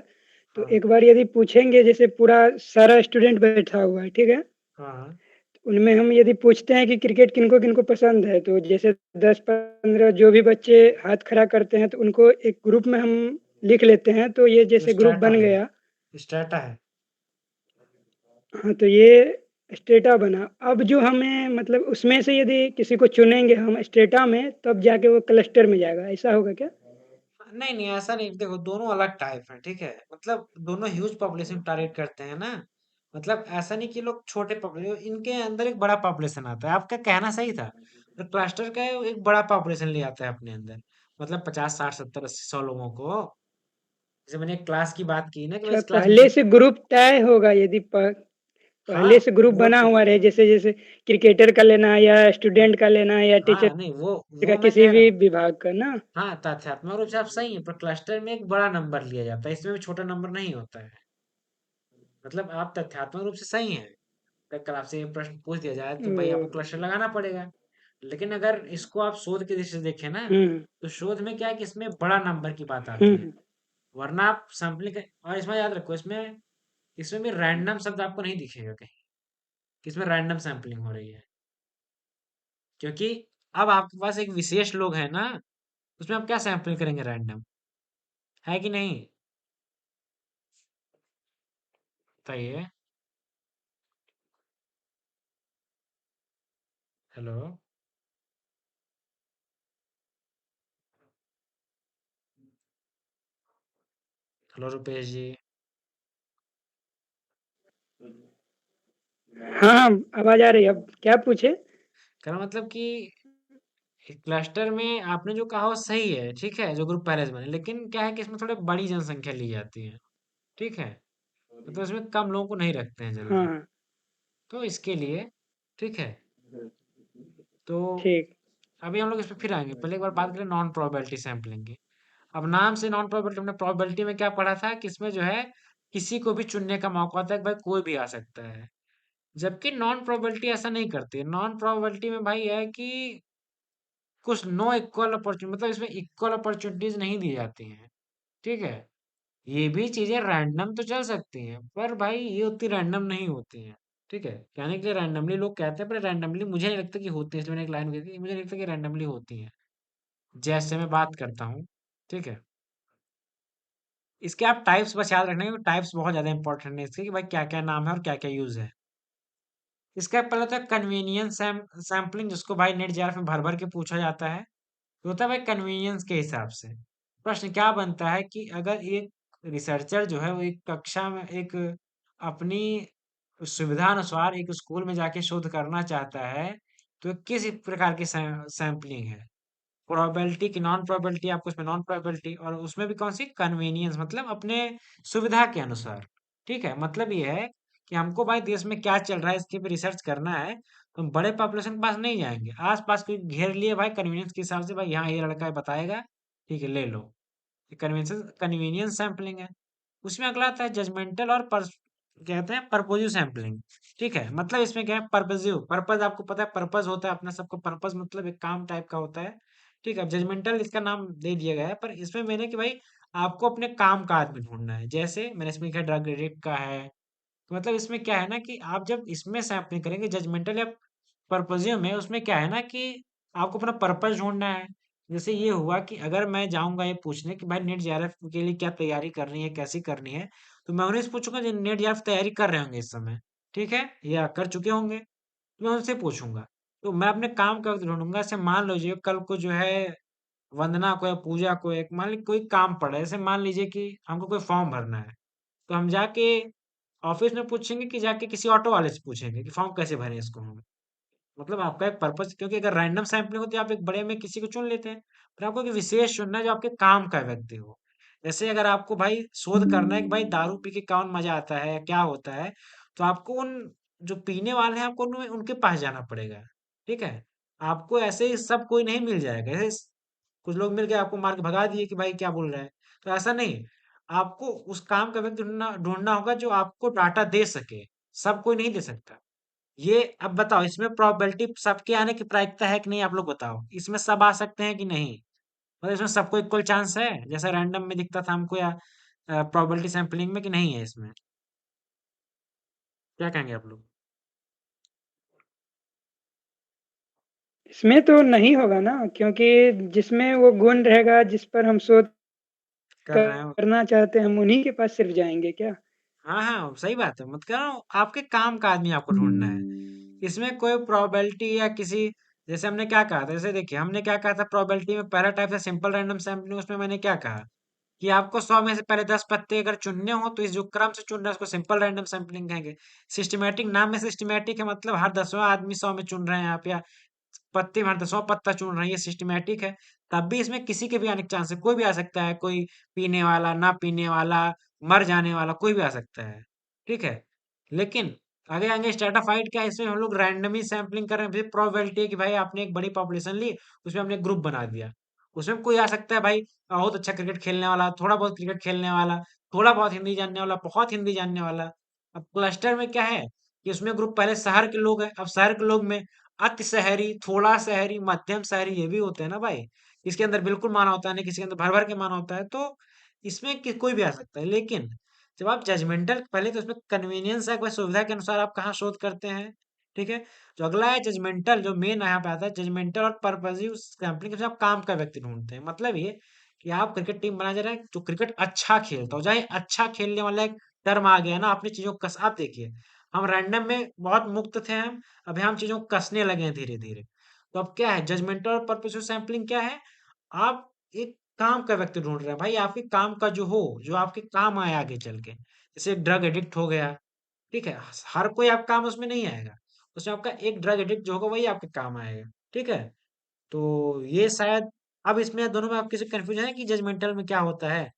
तो हाँ, एक बार यदि पूछेंगे, जैसे पूरा सारा स्टूडेंट बैठा हुआ है, ठीक है? हाँ, हाँ। उनमें हम यदि पूछते हैं कि क्रिकेट किनको-किनको पसंद है, तो जैसे 10-15 जो भी बच्चे हाथ खड़ा करते हैं, तो उनको एक ग्रुप में हम लिख लेते हैं, तो ये तो जैसे ग्रुप स्ट्रैटा बन है, गया। स्ट्रैटा है। हाँ, तो ये स्टेटा बना। अब जो हमें मतलब उसमें से यदि किसी को चुनेंगे हम स्टेटा में, तब जाके वो क्लस्टर में जाएगा, ऐसा होगा क्या? नहीं नहीं ऐसा नहीं, देखो दोनों अलग टाइप हैं, ठीक है? मतलब दोनों ह्यूज पॉपुलेशन टारगेट करते हैं ना। मतलब ऐसा नहीं कि लोग छोटे पॉपुलेशन, इनके अंदर एक बड़ा पॉपुलेशन आता है, आपका कहना सही था। तो क्लस्टर का एक बड़ा पॉपुलेशन ले आता है अपने अंदर, मतलब 50 60 70 80 100 लोगों को। जैसे मैंने एक क्लास की बात की ना कि भाई अच्छा, इस क्लास में पहले से ग्रुप तय होगा, यदि हाँ पहले से ग्रुप वो बना तो हुआ रहे, जैसे-जैसे क्रिकेटर का लेना है या स्टूडेंट का लेना है या टीचर हाँ नहीं का, वो मैं किसी कह रहा भी हूँ। विभाग का ना? हाँ तथ्यात्मक रूप से आप सही है, पर क्लस्टर में एक बड़ा नंबर लिया जाता है, इसमें भी छोटा नंबर नहीं होता है। मतलब आप तथ्यात्मक रूप से सही हैं। अगर कल आपसे ये प्रश्न पूछ दिया जाए तो भाई आपको ओह! क्लस्टर लगाना पड़ेगा। लेकिन अगर इसको आप शोध की दृष्टि से देखें ना, हुँ, तो शोध में क्या है कि इसमें बड़ा नंबर की बात हुँ, आती है। हुँ। वरना आप सैंपलिंग और इसमें याद रखो, इसमें भी रैंडम शब्द आपको नहीं दिखेगा कहीं कि इसमें रैंडम सैंपलिंग हो रही है, क्योंकि अब आपके पास एक विशेष लोग है ना, उसमें आप क्या सैंपल करेंगे? रैंडम है कि नहीं? बताइए। हेलो, हेलो रुपेश जी। हाँ, हाँ, आवाज़ आ रही है। अब क्या पूछे? कहना मतलब कि क्लस्टर में आपने जो कहा वो सही है, ठीक है, जो ग्रुप पहले से बने, लेकिन क्या है कि इसमें थोड़े बड़ी जनसंख्या ली जाती है, ठीक है, तो इसमें कम लोगों को नहीं रखते हैं हाँ, जल्दी, हाँ, तो इसके लिए, ठीक है, तो ठीक। अभी हम लोग इस पे फिर आएंगे, पहले एक बार बात करें नॉन प्रोबेबिलिटी सैम्पलिंग की। अब नाम से नॉन प्रोबेबिलिटी, हमने प्रोबेबिलिटी में क्या पढ़ा था कि इसमें जो है किसी को भी चुनने का मौका होता है कि भाई कोई भी आ सकता है, जबकि नॉन प्रोबेबिलिटी ऐसा नहीं करती है। नॉन प्रोबेबिलिटी में भाई है कि कुछ नो इक्वल अपॉर्चुनिटी, मतलब इसमें इक्वल अपॉर्चुनिटीज नहीं दी जाती हैं, ठीक है। ये भी चीजें रैंडम तो चल सकती हैं, पर भाई ये उतनी रैंडम नहीं होती हैं, ठीक है। कहने के लिए रैंडमली लोग कहते हैं, पर रैंडमली मुझे नहीं लगता कि होती है, इसलिए मैंने एक लाइन कही थी, मुझे नहीं लगता कि रैंडमली होती हैं। जैसे मैं बात करता हूँ, ठीक है, इसके आप टाइप्स बस याद रखना, क्योंकि टाइप्स बहुत ज्यादा इंपॉर्टेंट है इसके, कि भाई क्या क्या नाम है और क्या क्या यूज है। इसका पहले होता है कन्वीनियंस सैम्पलिंग, जिसको भाई नेट जीआरएफ में भर भर के पूछा जाता है। तो होता है भाई कन्वीनियंस के हिसाब से। प्रश्न क्या बनता है कि अगर एक रिसर्चर जो है वो एक कक्षा में एक अपनी सुविधा अनुसार एक स्कूल में जाके शोध करना चाहता है, तो किस प्रकार की सैम्पलिंग है, प्रोबेबिलिटी की, नॉन प्रोबेबिलिटी, आपको उसमें नॉन प्रोबेबिलिटी, और उसमें भी कौन सी, कन्वीनियंस, मतलब अपने सुविधा के अनुसार, ठीक है। मतलब ये है कि हमको भाई देश में क्या चल रहा है इसके पे रिसर्च करना है, तो हम बड़े पॉपुलेशन के पास नहीं जाएंगे, आस पास कोई घेर लिए भाई कन्वीनियंस के हिसाब से, भाई यहाँ ये लड़का है बताएगा, ठीक है ले लो, ये कन्वीनियंस कन्वीनियंस सैम्पलिंग है। उसमें अगला आता है जजमेंटल और कहते हैं परपोजिव सैम्पलिंग, ठीक है। मतलब इसमें क्या है, परपोजिव, पर्पज आपको पता है, पर्पज होता है अपना सबको, पर्पज मतलब एक काम टाइप का होता है, ठीक है। जजमेंटल इसका नाम दे दिया गया है, पर इसमें मैंने कि भाई आपको अपने काम का आदमी ढूंढना है, जैसे मैंने इसमें लिखा ड्रग एडिक्ट का है, तो मतलब इसमें क्या है ना कि आप जब इसमें सैम्पलिंग करेंगे जजमेंटल या पर्पजिव में, उसमें क्या है ना कि आपको अपना पर्पस ढूंढना है। जैसे ये हुआ कि अगर मैं जाऊंगा ये पूछने कि भाई नेट जेआरएफ के लिए क्या तैयारी करनी है, कैसी करनी है, तो मैं उन्हें से पूछूंगा जो नेट जेआरएफ तैयारी कर रहे होंगे इस समय, ठीक है, या कर चुके होंगे, तो मैं उनसे पूछूंगा। तो मैं अपने काम का वक्त ढूंढूंगा। जैसे मान लीजिए कल को जो है वंदना को या पूजा को एक मान ली कोई काम पड़ा है, जैसे मान लीजिए कि हमको कोई फॉर्म भरना है, तो हम जाके ऑफिस में पूछेंगे कि जाके किसी ऑटो वाले से पूछेंगे कि फॉर्म कैसे भरें इसको हम। मतलब आपका एक पर्पस, क्योंकि अगर रैंडम सैंपलिंग होती है आप एक बड़े में किसी को चुन लेते हैं, पर आपको एक विशेष चुनना है जो आपके काम का व्यक्ति हो। जैसे अगर आपको भाई शोध करना है कि भाई दारू पी के कौन मजा आता है या क्या होता है, तो आपको उन जो पीने वाले हैं आपको उनके पास जाना पड़ेगा, ठीक है। आपको ऐसे ही सब कोई नहीं मिल जाएगा, ऐसे कुछ लोग मिल के आपको मार के भगा दिए कि भाई क्या बोल रहा है, तो ऐसा नहीं। आपको उस काम का व्यक्ति ढूंढना ढूंढना होगा जो आपको डाटा दे सके, सब कोई नहीं दे सकता। ये अब बताओ इसमें प्रोबेबिलिटी सबके आने की प्रायिकता है कि नहीं, आप लोग बताओ, इसमें सब आ सकते हैं कि नहीं, मतलब इसमें सबको इक्वल चांस है जैसा रैंडम में दिखता था हमको, या प्रोबेबिलिटी सैंपलिंग में कि नहीं है इसमें, क्या कहेंगे आप लोग। इसमें तो नहीं होगा ना, क्योंकि जिसमें वो गुण रहेगा, जिस पर हम शोध कर रहे हैं, करना चाहते हैं, हम उन्हीं के पास सिर्फ जाएँगे क्या? हाँ हाँ सही बात है, मत करो, आपके काम का आदमी आपको ढूंढना है। इसमें कोई प्रोबेबिलिटी या किसी, जैसे हमने क्या कहा था, जैसे देखिए हमने क्या कहा था प्रोबेबिलिटी में, पहला टाइप था सिंपल रैंडम सैम्पलिंग, उसमें मैंने क्या कहा कि आपको 100 में से पहले 10 पत्ते अगर चुनने हो, तो इस जो क्रम से चुन रहे हैं उसको सिंपल रैंडम सैम्पलिंग कहेंगे। सिस्टमैटिक, नाम में सिस्टमैटिक है, मतलब हर 10वां आदमी 100 में चुन रहे हैं आप, या पत्ते में हर 10वां पत्ता चुन रहे हैं, ये सिस्टमैटिक है। तब भी इसमें किसी के भी आने के चांस है, कोई भी आ सकता है, कोई पीने वाला, ना पीने वाला, मर जाने वाला, कोई भी आ सकता है, ठीक है। लेकिन आगे आगे स्ट्रेटाफाइड क्या है, इसमें हम लोग रैंडमली सैम्पलिंग कर रहे हैं, फिर प्रोबेबिलिटी है कि भाई आपने एक बड़ी पॉपुलेशन ली, उसमें आपने ग्रुप बना दिया, उसमें कोई आ सकता है भाई बहुत अच्छा क्रिकेट खेलने वाला, थोड़ा बहुत क्रिकेट खेलने वाला, थोड़ा बहुत हिंदी जानने वाला, बहुत हिंदी जानने वाला। अब क्लस्टर में क्या है कि उसमें ग्रुप पहले शहर के लोग हैं, अब शहर के लोग में अति शहरी, थोड़ा शहरी, मध्यम शहरी, ये भी होते हैं ना भाई। इसके अंदर बिल्कुल माना होता है, नहीं किसी के अंदर भर भर के माना होता है, तो इसमें कोई भी आ सकता है। लेकिन जब आप जजमेंटल, पहले तो उसमें कन्वीनियंस है, कोई सुविधा के अनुसार आप कहाँ शोध करते हैं, ठीक है। जो अगला है जजमेंटल, जो मेन यहाँ पे आता है जजमेंटल और पर्पजिव सैम्पलिंग, के आप काम का व्यक्ति ढूंढते हैं। मतलब ये कि आप क्रिकेट टीम बना जा रहे हैं जो क्रिकेट अच्छा खेलता हो, चाहे अच्छा खेलने वाला एक टर्म आ गया ना, आपने चीजों को कस, आप देखिए हम रैंडम में बहुत मुक्त थे हम, अभी हम चीजों को कसने लगे हैं धीरे धीरे। तो अब क्या है जजमेंटल और पर्पसिव सैम्पलिंग क्या है, आप एक काम का व्यक्ति ढूंढ रहे हैं भाई, आपके काम का जो हो, जो आपके काम आए आगे चल के, जैसे ड्रग एडिक्ट हो गया, ठीक है, हर कोई आप काम उसमें नहीं आएगा, उसमें आपका एक ड्रग एडिक्ट जो होगा वही आपके काम आएगा, ठीक है। तो ये शायद अब इसमें दोनों में आप किसी कंफ्यूजन है कि जजमेंटल में क्या होता है?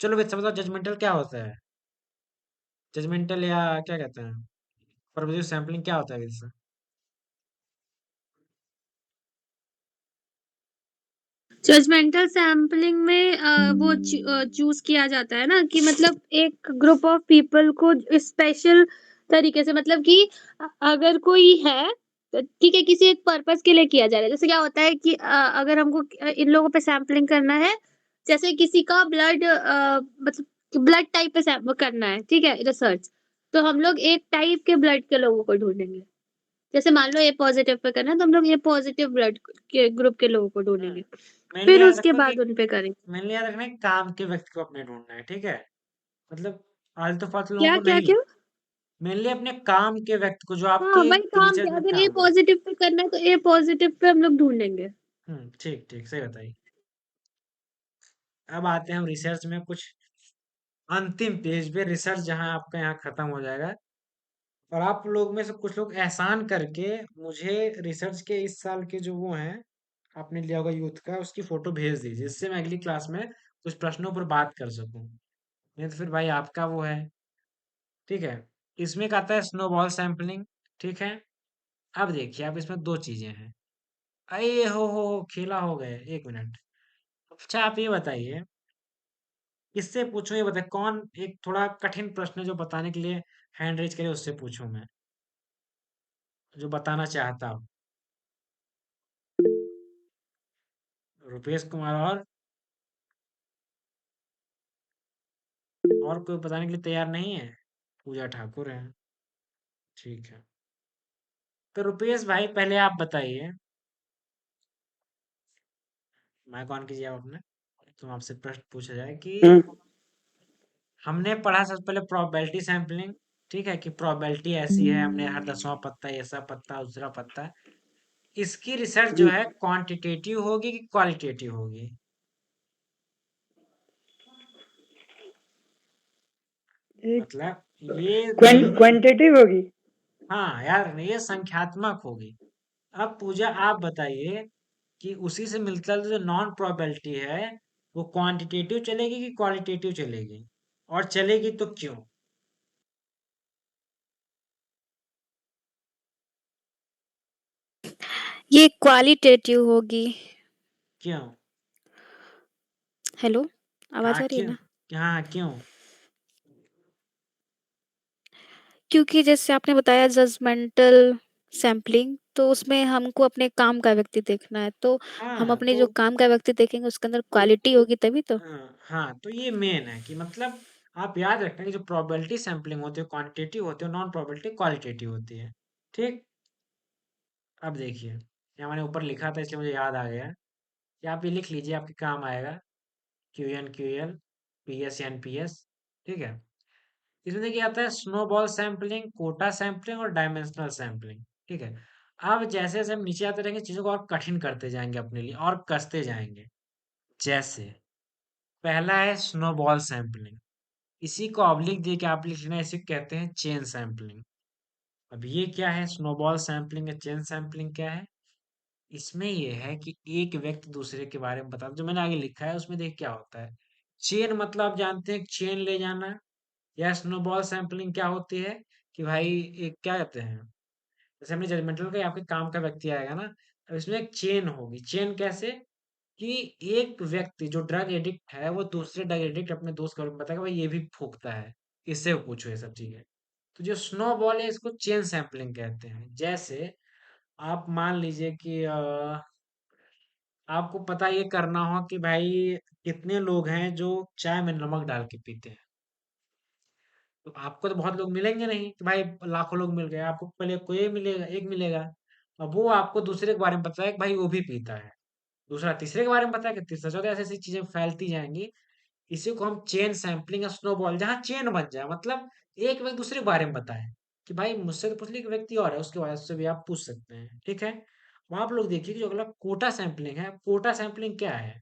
चलो वैसे बताओ जजमेंटल क्या होता है? जजमेंटल या क्या कहते हैं? प्रोबेबिलिटी सैंपलिंग क्या होता है वैसे? जजमेंटल सैम्पलिंग में वो चूज किया जाता है ना कि मतलब एक ग्रुप ऑफ पीपल को स्पेशल तरीके से, मतलब कि अगर कोई है तो ठीक है, किसी एक पर्पस के लिए किया जा रहा है। जैसे क्या होता है कि अगर हमको इन लोगों पे सैम्पलिंग करना है, जैसे किसी का ब्लड मतलब ब्लड टाइप पे करना है, ठीक है, रिसर्च, तो हम लोग एक टाइप के ब्लड के लोगों को ढूंढेंगे। जैसे मान लो ए पॉजिटिव पे करना है तो हम लोग ए पॉजिटिव ब्लड के ग्रुप के लोगों को ढूंढेंगे, मेनली फिर याद उसके रखो कि बाद उन पे करेंगे। मेनली याद रखना है काम के व्यक्ति को अपने ढूंढना है, ठीक है? मतलब आलतू फालतू लोगों क्या को क्या नहीं। क्या? मेनली अपने काम के व्यक्ति को जो हाँ, आपके वही काम रिसर्च क्या, में अगर ए काम आए। पॉजिटिव पे करना है तो ए पॉजिटिव पे हम लोग ढूंढेंगे। ठीक ठीक सही बताइए। अब आते हैं हम रिसर्च में कुछ अंतिम पेज पे, रिसर्च जहां आपका यहाँ खत्म हो जाएगा। और आप लोग में से कुछ लोग एहसान करके मुझे रिसर्च के इस साल के जो वो हैं आपने लिया होगा यूथ का, उसकी फोटो भेज दीजिए, जिससे मैं अगली क्लास में कुछ प्रश्नों पर बात कर सकूं। नहीं तो फिर भाई आपका वो है। ठीक है। इसमें एक आता है स्नोबॉल सैंपलिंग। ठीक है। अब देखिए, अब इसमें दो चीजें हैं। अरे हो खेला हो गए, एक मिनट। अच्छा आप ये बताइए, किससे पूछूं ये बताइए, कौन एक थोड़ा कठिन प्रश्न जो बताने के लिए हैंड रेज करे उससे पूछूं मैं, जो बताना चाहता हूँ। रुपेश कुमार और कोई बताने के लिए तैयार नहीं है? पूजा ठाकुर है। ठीक है। तो रुपेश भाई पहले आप बताइए। माइक ऑन कीजिए आप अपने। तो आपसे प्रश्न पूछा जाए कि हुँ, हमने पढ़ा सबसे पहले प्रोबेबिलिटी सैंपलिंग। ठीक है, कि प्रोबेबिलिटी ऐसी है, हमने हर 10वां पत्ता, ऐसा पत्ता, दूसरा पत्ता। इसकी रिसर्च जो हुँ। है क्वांटिटेटिव होगी कि क्वालिटेटिव होगी? एक मतलब ये क्वांटिटेटिव होगी? हाँ यार, ये संख्यात्मक होगी। अब पूजा आप बताइए कि उसी से मिलता जुलता जो नॉन प्रोबेबिलिटी है, वो क्वांटिटेटिव चलेगी कि क्वालिटेटिव चलेगी? और चलेगी तो क्यों? ये क्वालिटेटिव होगी। क्यों? हेलो, आवाज हाँ आ रही है क्यों? ना? हाँ क्यों? क्योंकि जैसे आपने बताया जजमेंटल सैम्पलिंग, तो उसमें हमको अपने काम का व्यक्ति देखना है, तो हम हाँ अपने तो जो काम का व्यक्ति देखेंगे उसके अंदर क्वालिटी होगी तभी तो। हाँ तो ये मेन है कि मतलब आप याद रखना कि जो प्रोबेबिलिटी सैंपलिंग होती है क्वांटिटेटिव होती है, नॉन प्रोबेबिलिटी क्वालिटेटिव होती है। ठीक। अब देखिए, यहाँ मैंने ऊपर लिखा था इसलिए मुझे याद आ गया कि आप ये लिख लीजिए, आपके काम आएगा। QN QL, PS NPS। ठीक है। इसमें देखिए आता है स्नोबॉल सैंपलिंग, कोटा सैंपलिंग और डायमेंशनल सैंपलिंग। ठीक है। अब जैसे जैसे हम नीचे आते रहेंगे, चीजों को और कठिन करते जाएंगे अपने लिए और कसते जाएंगे। जैसे पहला है स्नोबॉल सैंपलिंग। इसी को ऑब्लिक दे के आप लिख लेना, इसे कहते हैं चेन सैंपलिंग। अब ये क्या है, स्नोबॉल सैंपलिंग या चेन सैंपलिंग क्या है? इसमें ये है कि एक व्यक्ति दूसरे के बारे में बता, जो मैंने आगे लिखा है उसमें देख क्या होता है। चेन मतलब आप जानते हैं, चेन ले जाना। या स्नोबॉल सैंपलिंग क्या होती है कि भाई एक क्या कहते हैं, जैसे हमने जजमेंटल का आपके काम का व्यक्ति आएगा ना, अब इसमें एक चेन होगी। चेन कैसे? कि एक व्यक्ति जो ड्रग एडिक्ट है वो दूसरे ड्रग एडिक्ट अपने दोस्त को बताएगा भाई ये भी फूकता है, इससे पूछो ये सब चीजें। तो जो स्नो बॉल है इसको चेन सैंपलिंग कहते हैं। जैसे आप मान लीजिए कि आपको पता ये करना हो कि भाई कितने लोग हैं जो चाय में नमक डाल के पीते हैं। तो आपको तो बहुत लोग मिलेंगे नहीं कि भाई लाखों लोग मिल गए, आपको पहले कोई मिलेगा, एक मिलेगा। अब वो आपको दूसरे के बारे में बताया कि भाई वो भी पीता है, दूसरा तीसरे के बारे में बताया कि तीसरा चौथा, ऐसी ऐसी चीजें फैलती जाएंगी। इसी को हम चेन सैंपलिंग या स्नोबॉल, जहाँ चेन बन जाए, मतलब एक व्यक्ति दूसरे के बारे में बताए कि भाई मुझसे तो पूछ लिया, एक व्यक्ति और है उसके बारे से भी आप पूछ सकते हैं। ठीक है। वहां आप लोग देखिए कि जो अगला कोटा सैंपलिंग है, कोटा सैंपलिंग क्या है?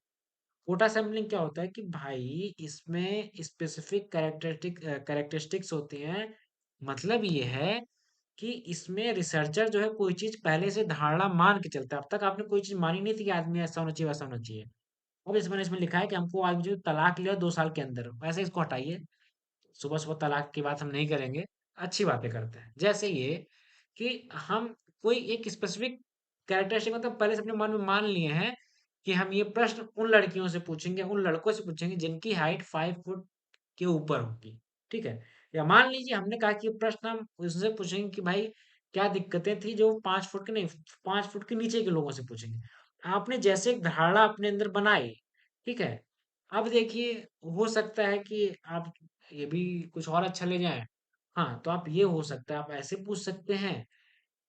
कोटा सैंपलिंग क्या होता है कि भाई इसमें स्पेसिफिक कैरेक्टरिस्टिक्स होती हैं। मतलब ये है कि इसमें रिसर्चर जो है कोई चीज पहले से धारणा मान के चलता है। अब तक आपने कोई चीज मानी नहीं थी कि आदमी ऐसा होना चाहिए वैसा होना चाहिए। अब इसमें लिखा है कि हमको आदमी जो तलाक लिया 2 साल के अंदर, वैसे इसको हटाइए। सुबह सुबह तलाक की बात हम नहीं करेंगे, अच्छी बातें करते हैं। जैसे ये कि हम कोई एक स्पेसिफिक कैरेक्टरिस्टिक मतलब पहले से अपने मन में मान लिए हैं कि हम ये प्रश्न उन लड़कियों से पूछेंगे, उन लड़कों से पूछेंगे जिनकी हाइट 5 फुट के ऊपर होगी। ठीक है, या मान लीजिए हमने कहा कि ये प्रश्न हम उससे पूछेंगे कि भाई क्या दिक्कतें थी जो 5 फुट के नहीं, 5 फुट के नीचे के लोगों से पूछेंगे। आपने जैसे एक धारणा अपने अंदर बनाई, ठीक है, अब देखिए हो सकता है कि आप ये भी कुछ और अच्छा ले जाएं। हाँ, तो आप ये हो सकता है आप ऐसे पूछ सकते हैं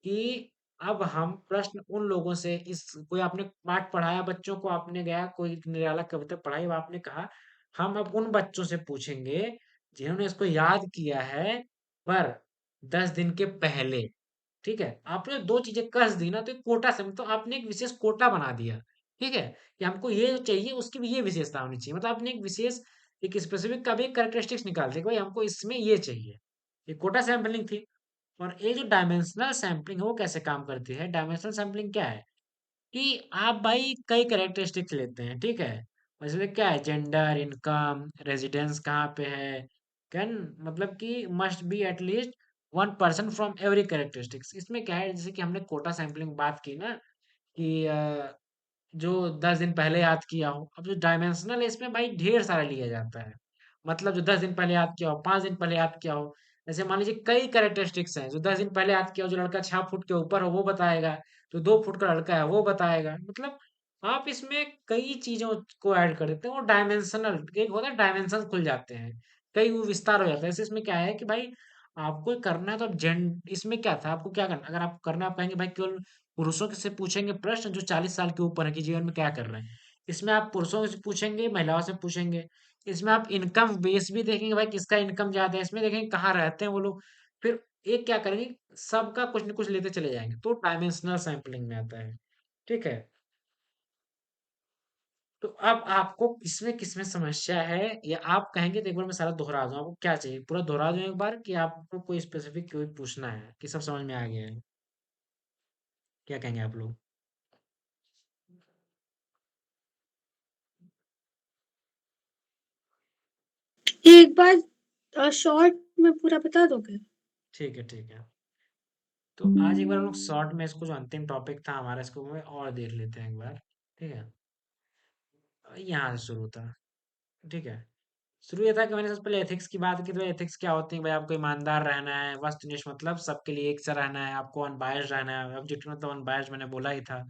कि अब हम प्रश्न उन लोगों से इस कोई आपने पाठ पढ़ाया बच्चों को, आपने गया कोई निराला कविता पढ़ाई, अब आपने कहा हम अब उन बच्चों से पूछेंगे जिन्होंने इसको याद किया है पर 10 दिन के पहले। ठीक है, आपने दो चीजें कस दी ना, तो एक कोटा से मतलब आपने एक विशेष कोटा बना दिया। ठीक है, कि हमको ये जो चाहिए उसकी भी ये विशेषता होनी चाहिए, मतलब आपने एक विशेष एक स्पेसिफिक का भी एक कैरेक्टरिस्टिक्स निकाल दिया कि भाई हमको इसमें ये चाहिए। ये कोटा सैंपलिंग थी। और ये जो डायमेंशनल सैंपलिंग है वो कैसे काम करती है? डायमेंशनल सैंपलिंग क्या है कि आप भाई कई कैरेक्टरिस्टिक्स लेते हैं, ठीक है, इसमें क्या है, जेंडर, इनकम, रेजिडेंस कहाँ पे है, कैन मतलब कि must be at least 1 person from every characteristics. इसमें क्या है, जैसे कि हमने कोटा सैंपलिंग बात की ना कि जो 10 दिन पहले याद किया हो, अब जो डायमेंशनल है इसमें भाई ढेर सारा लिया जाता है। मतलब जो 10 दिन पहले याद किया हो, 5 दिन पहले याद किया हो, जैसे मान लीजिए कई कैरेक्टरिस्टिक्स हैं। जो 10 दिन पहले याद किया हो, जो लड़का 6 फुट के ऊपर हो वो बताएगा, जो 2 फुट का लड़का है वो बताएगा। मतलब आप इसमें कई चीजों को ऐड कर देते हैं, वो डायमेंशनल एक होता है, डायमेंशन खुल जाते हैं, कई वो विस्तार हो जाता है। ऐसे इसमें क्या है कि भाई आपको करना है तो आप जेंड इसमें क्या था, आपको क्या करना, अगर आपको करना है, आप कहेंगे भाई केवल पुरुषों से पूछेंगे प्रश्न जो 40 साल के ऊपर है कि जीवन में क्या कर रहे हैं। इसमें आप पुरुषों से पूछेंगे, महिलाओं से पूछेंगे। इसमें आप इनकम बेस भी देखेंगे भाई किसका इनकम ज्यादा है, इसमें देखेंगे कहाँ रहते हैं वो लोग। फिर एक क्या करेंगे, सबका कुछ न कुछ लेते चले जाएंगे, तो डायमेंशनल सैंपलिंग में आता है। ठीक है, तो अब आपको किसमें किसमें समस्या है, या आप कहेंगे तो एक बार मैं सारा दोहरा दूं, आपको क्या चाहिए पूरा दोहरा दूं एक बार, कि आपको कोई स्पेसिफिक कोई पूछना है कि सब समझ में आ गया है? क्या कहेंगे आप लोग? एक बार शॉर्ट में पूरा बता दोगे? ठीक है, ठीक है। तो आज एक बार हम लोग शॉर्ट में इसको जो अंतिम टॉपिक था हमारा इसको में और देख लेते हैं एक बार। ठीक है, यहाँ से शुरू था। ठीक है, शुरू ये था कि मैंने सबसे पहले एथिक्स की बात की। तो एथिक्स क्या होती है भाई, आपको ईमानदार रहना है, वस्तुनिष्ठ मतलब सबके लिए एक सा रहना है, आपको अनबायस्ड रहना है। ऑब्जेक्टिव मतलब अनबायस्ड मैंने बोला ही था।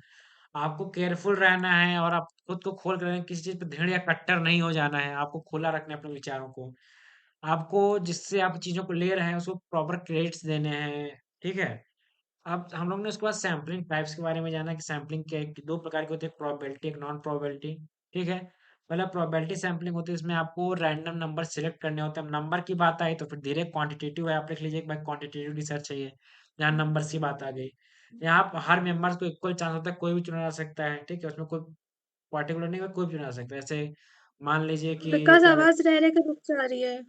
आपको केयरफुल रहना है और आप खुद को खोल कर किसी चीज पे दृढ़ या कट्टर नहीं हो जाना है, आपको खुला रखना है अपने विचारों को। आपको जिससे आप चीजों को ले रहे हैं उसको प्रॉपर क्रेडिट्स देने हैं। ठीक है, अब हम लोग ने उसके बाद सैम्पलिंग टाइप्स के बारे में जाना कि सैम्पलिंग क्या है, कि दो प्रकार की होती है, प्रोबेबिलिटी, एक नॉन प्रोबेबिलिटी। ठीक है, पहला प्रोबेबिलिटी सैम्पलिंग होती है, इसमें आपको रैंडम नंबर सिलेक्ट करने होते हैं। नंबर की बात आई तो फिर धीरे क्वांटिटेटिव है, आप लिख लीजिए कि भाई क्वांटिटेटिव रिसर्च चाहिए, यहाँ नंबर की बात आ गई। यहाँ आप हर मेंबर्स को इक्वल चांस होता है, कोई भी चुना जा सकता है। ठीक है, उसमें कोई पर्टिकुलर नहीं है, कोई भी चुना जा सकता है। जैसे मान लीजिए कि विकास, क्या आवाज रह रहे का रुक जा रही है।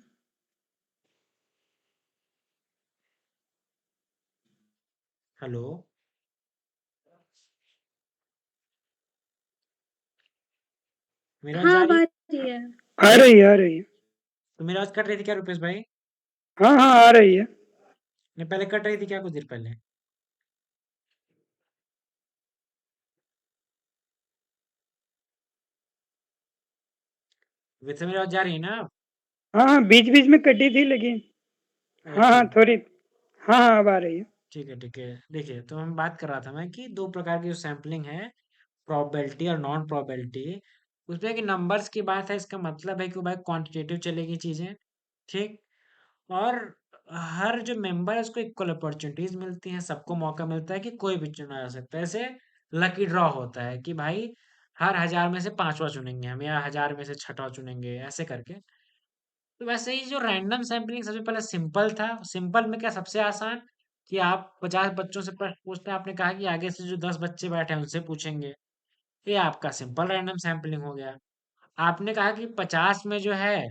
हेलो, मेरी आवाज हाँ, जा अब रही? आ रही है। आ रही है, आ रही है। तो मेरी आवाज कट रही थी क्या रुपेश भाई? हाँ, हाँ, आ रही है। नहीं, पहले कट रही थी क्या कुछ देर पहले? वैसे मेरी आवाज जा रही है ना? हाँ, हाँ, बीच-बीच में कटी थी लेकिन हाँ, अच्छा, हाँ, थोड़ी हाँ, हाँ, अब आ रही है। ठीक है, ठीक है। देखिए, तो हम बात कर रहा था मैं कि 2 प्रकार की जो सैंपलिंग है, प्रोबेबिलिटी और नॉन प्रोबेबिलिटी। उसमें कि नंबर्स की बात है, इसका मतलब है कि भाई क्वांटिटेटिव चलेगी चीज़ें, ठीक? और हर जो मेंबर है उसको इक्वल अपॉर्चुनिटीज़ मिलती हैं, सबको मौका मिलता है कि कोई भी चुना जा सकता है। ऐसे लकी ड्रॉ होता है कि भाई हर 1000 में से 5वाँ चुनेंगे हम, या 1000 में से 6वाँ चुनेंगे, ऐसे करके। तो वैसे ही जो रैंडम सैंपलिंग सबसे पहले सिंपल था। सिंपल में क्या, सबसे आसान कि आप 50 बच्चों से प्रश्न पूछते हैं, आपने कहा कि आगे से जो 10 बच्चे बैठे हैं उनसे पूछेंगे, ये आपका सिंपल रैंडम सैंपलिंग हो गया। आपने कहा कि 50 में जो है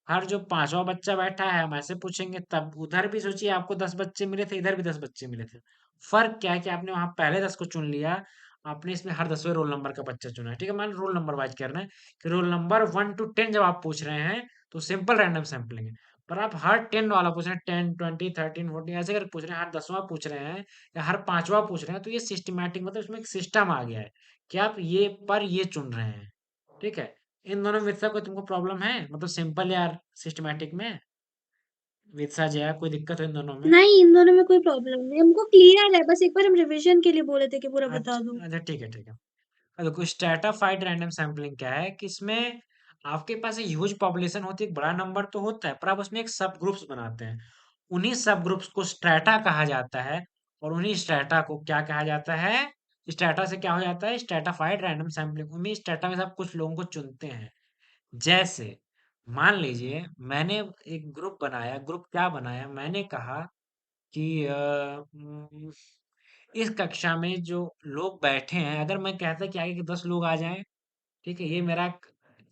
हर जो 5वां बच्चा बैठा है हम ऐसे पूछेंगे, तब उधर भी सोचिए आपको 10 बच्चे मिले थे, इधर भी 10 बच्चे मिले थे। फ़र्क क्या है कि आपने वहाँ पहले 10 को चुन लिया, आपने इसमें हर 10वें रोल नंबर का बच्चा चुना है, ठीक है? मान लो रोल नंबर वाइज़ करना है कि रोल नंबर 1 टू 10 जब आप पूछ रहे हैं, तो सिंपल रैंडम सैंपलिंग है। पर आप हर 10 वाला पूछ रहे हैं, 10, 20, 13, 14 ऐसे करके पूछ रहे हैं, हर 10वां पूछ रहे हैं या हर 5वां पूछ रहे हैं, तो ये सिस्टमैटिक मतलब इसमें एक सिस्टम आ गया है कि आप ये पर ये चुन रहे हैं, ठीक है? इन दोनों में से कोई तुमको प्रॉब्लम है? मतलब सिंपल या सिस्टमैटिक में? वित्सा जया कोई दिक्कत हो इन दोनों में? नहीं, इन दोनों में कोई प्रॉब्लम नहीं, हमको क्लियर है, बस एक बार हम रिविज़न के लिए बोले थे कि पूरा बता दो। अच्छा ठीक है ठीक है। देखो स्ट्रैटाफाइड रैंडम सैंपलिंग क्या है कि इसमें आपके पास एक ह्यूज पॉपुलेशन होती है, एक बड़ा नंबर तो होता है, पर आप उसमें एक सब ग्रुप्स बनाते हैं। उन्हीं सब ग्रुप्स को स्ट्रैटा कहा जाता है और उन्हीं स्ट्रैटा को क्या कहा जाता है? स्ट्रैटा से क्या हो जाता है? स्ट्रैटाफाइड रैंडम सैंपलिंग। उन्हीं स्ट्रैटा में से आप कुछ लोगों को चुनते हैं। जैसे मान लीजिए मैंने एक ग्रुप बनाया, ग्रुप क्या बनाया? मैंने कहा कि इस कक्षा में जो लोग बैठे हैं, अगर मैं कहता कि आगे के 10 लोग आ जाएं, ठीक है, ये मेरा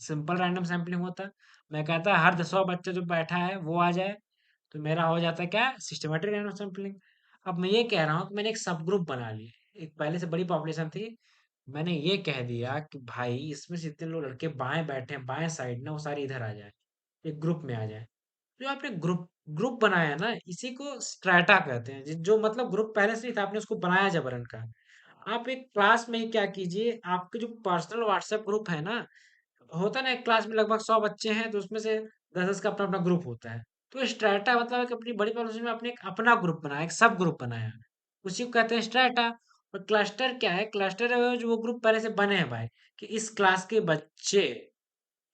सिंपल रैंडम सैंपलिंग होता। मैं कहता हर 10वां बच्चा जो बैठा है वो आ जाए, तो मेरा हो जाता है क्या? Systematic random sampling. अब मैं ये कह रहा हूँ कि मैंने एक सब ग्रुप बना लिए, एक पहले से बड़ी पॉपुलेशन थी, मैंने ये कह दिया कि भाई इसमें से जितने लोग लड़के बाएं बैठे हैं बाएं साइड ना, वो सारे इधर आ जाए, एक ग्रुप में आ जाए। जो आपने ग्रुप ग्रुप बनाया ना, इसी को स्ट्रैटा कहते हैं, जो मतलब ग्रुप पहले से ही था, आपने उसको बनाया जबरन का। आप एक क्लास में ही क्या कीजिए, आपके जो पर्सनल व्हाट्सएप ग्रुप है ना, होता है ना, एक क्लास में लगभग 100 बच्चे हैं, तो उसमें से 10-10 का अपना-अपना ग्रुप होता है। तो स्ट्रैटा मतलब एक अपनी बड़ी पॉलिसी में आपने एक अपना ग्रुप बनाया, एक सब ग्रुप बनाया। उसी को कहते हैं स्ट्रैटा। और क्लस्टर क्या है? क्लस्टर है वो जो वो ग्रुप पहले से बने हैं भाई, कि इस क्लास के बच्चे,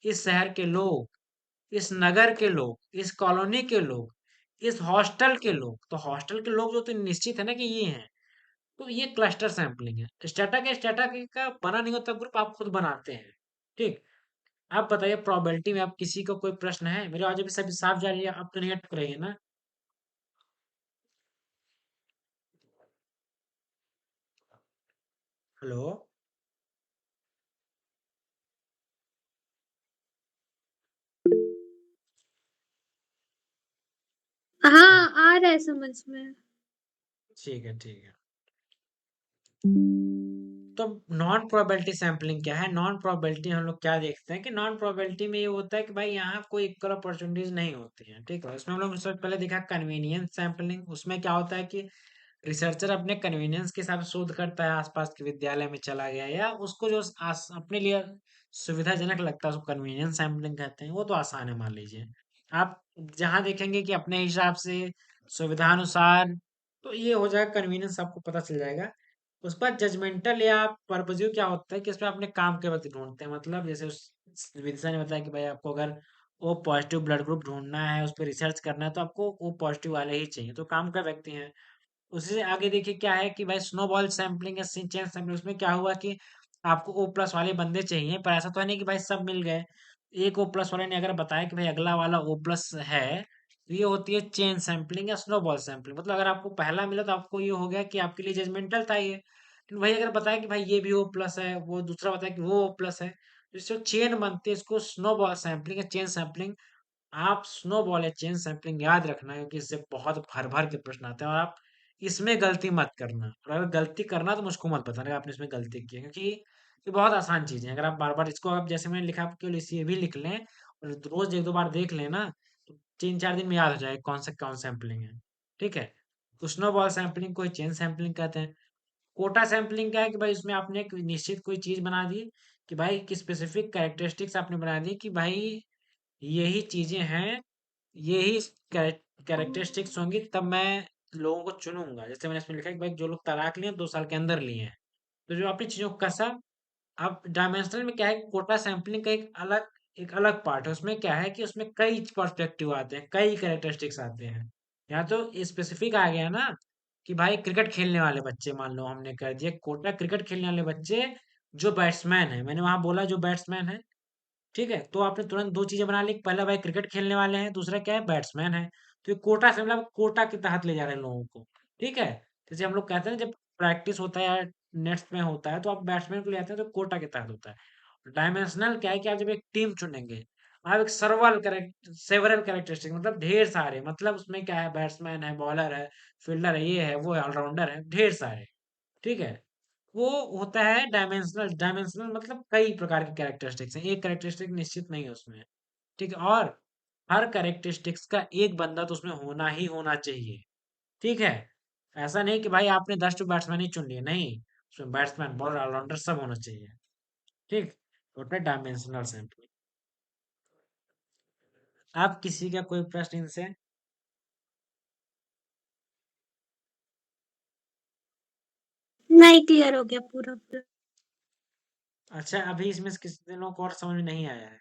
इस शहर के लोग, इस नगर के लोग, इस कॉलोनी के लोग, इस हॉस्टल के लोग, तो हॉस्टल के लोग जो तो निश्चित है ना कि ये हैं। तो ये क्लस्टर सैंपलिंग है। स्ट्रैटा का बना नहीं होता ग्रुप, आप खुद बनाते हैं। ठीक। आप बताइए प्रोबेबिलिटी में आप किसी को कोई प्रश्न है? मेरी आवाज अभी सब साफ जा रही है, आप तो नहीं अटक रही है ना? हेलो। हाँ, आ रहा है समझ में। ठीक है ठीक है। तो नॉन प्रोबेबिलिटी सैंपलिंग क्या है? नॉन प्रोबेबिलिटी हम लोग क्या देखते हैं कि नॉन प्रोबेबिलिटी में ये होता है कि भाई यहाँ कोई इक्वल अपॉर्चुनिटीज नहीं होती हैं, ठीक है? इसमें हम लोग सबसे पहले देखा कन्वीनियंस सैंपलिंग। उसमें क्या होता है कि रिसर्चर अपने कन्वीनियंस के हिसाब से शोध करता है, आसपास के विद्यालय में चला गया या उसको जो अपने लिए सुविधाजनक लगता है उसको कन्वीनियंस सैंपलिंग कहते हैं। वो तो आसान है, मान लीजिए आप जहाँ देखेंगे कि अपने हिसाब से सुविधानुसार, तो ये हो जाएगा कन्वीनियंस, आपको पता चल जाएगा। उस पर जजमेंटल या पर्पजिव क्या होता है कि इसमें अपने काम के वक्त ढूंढते हैं, मतलब जैसे उस विदिशा ने बताया कि भाई आपको अगर ओ पॉजिटिव ब्लड ग्रुप ढूंढना है, उस पर रिसर्च करना है, तो आपको ओ पॉजिटिव वाले ही चाहिए, तो काम का व्यक्ति है। उसी से आगे देखिए क्या है कि भाई स्नोबॉल सैंपलिंग या चेन सैंपलिंग, उसमें क्या हुआ कि आपको ओ प्लस वाले बंदे चाहिए, पर ऐसा तो है नहीं कि भाई सब मिल गए। एक ओ प्लस वाले ने अगर बताया कि भाई अगला वाला ओ प्लस है, तो ये होती है चेन सैंपलिंग या स्नोबॉल सैंपलिंग। मतलब अगर आपको पहला मिला तो आपको ये हो गया कि आपके लिए जजमेंटल था ये, लेकिन भाई अगर बताया कि भाई ये भी ओ प्लस है, वो दूसरा बताया कि वो ओ प्लस है, तो इससे चेन बनती है, इसको स्नोबॉल सैंपलिंग या चेन सैंपलिंग। आप स्नोबॉल या चेन सैंपलिंग याद रखना, क्योंकि इससे बहुत भर भर के प्रश्न आते हैं, और आप इसमें गलती मत करना। और अगर गलती करना तो मुझको मत बताना कि आपने इसमें गलती की है, क्योंकि ये बहुत आसान चीजें हैं। अगर आप बार बार इसको, आप जैसे मैंने लिखा, आप केवल इसे भी लिख लें और रोज एक दो बार देख लेना, तो 3-4 दिन में याद हो जाएगा कौन सा कौन सैंपलिंग है। ठीक है। तो स्नोबॉल सैंपलिंग को चेन सैंपलिंग कहते हैं। कोटा सैंपलिंग क्या है कि भाई उसमें आपने एक निश्चित कोई चीज बना दी, कि भाई की स्पेसिफिक कैरेक्टरिस्टिक्स आपने बना दी कि भाई यही चीजें हैं, यही कैरेक्टरिस्टिक्स होंगी, तब मैं लोगों को चुनूंगा। जैसे मैंने इसमें लिखा है कि भाई जो लोग तलाक लिए 2 साल के अंदर लिए हैं, तो जो आपने चीजों को कसा। अब डायमेंशनल में क्या है, कोटा सैंपलिंग का एक अलग पार्ट है। उसमें क्या है कि उसमें कई पर्सपेक्टिव आते हैं, कई कैरेक्टरिस्टिक्स आते हैं। यहाँ तो स्पेसिफिक आ गया ना कि भाई क्रिकेट खेलने वाले बच्चे, मान लो हमने कर दिया कोटा क्रिकेट खेलने वाले बच्चे जो बैट्समैन है, मैंने वहां बोला जो बैट्समैन है, ठीक है? तो आपने तुरंत 2 चीज़ें बना ली, पहला भाई क्रिकेट खेलने वाले हैं, दूसरा क्या है बैट्समैन है। तो ये कोटा से मतलब कोटा के तहत ले जा रहे हैं लोगों को, ठीक है? जैसे हम लोग कहते हैं जब प्रैक्टिस होता है या नेट्स में होता है तो आप बैट्समैन को ले आते हैं तो कोटा के तहत होता है। डायमेंशनल क्या है कि आप जब एक टीम चुनेंगे, अब एक सेवरल कैरेक्टरिस्टिक मतलब ढेर सारे, मतलब उसमें क्या है, बैट्समैन है, बॉलर है, फील्डर है, ये है, वो है, ऑलराउंडर है, ढेर सारे, ठीक है। वो होता है डायमेंशनल, डायमेंशनल मतलब कई प्रकार के कैरेक्टरिस्टिक्स हैं, एक कैरेक्टरिस्टिक निश्चित नहीं है उसमें, ठीक है। और हर कैरेक्टरिस्टिक्स का एक बंदा तो उसमें होना ही होना चाहिए, ठीक है। ऐसा नहीं कि भाई आपने 10 टू बैट्समैन ही चुन लिए, नहीं, उसमें बैट्समैन, बॉलर, ऑलराउंडर सब होना चाहिए, ठीक। Total dimensional sample. आप किसी का कोई प्रश्न इनसे? नहीं, क्लियर हो गया पूरा पूरा। अच्छा, अभी इसमें से किसी दिनों को और समझ में नहीं आया है?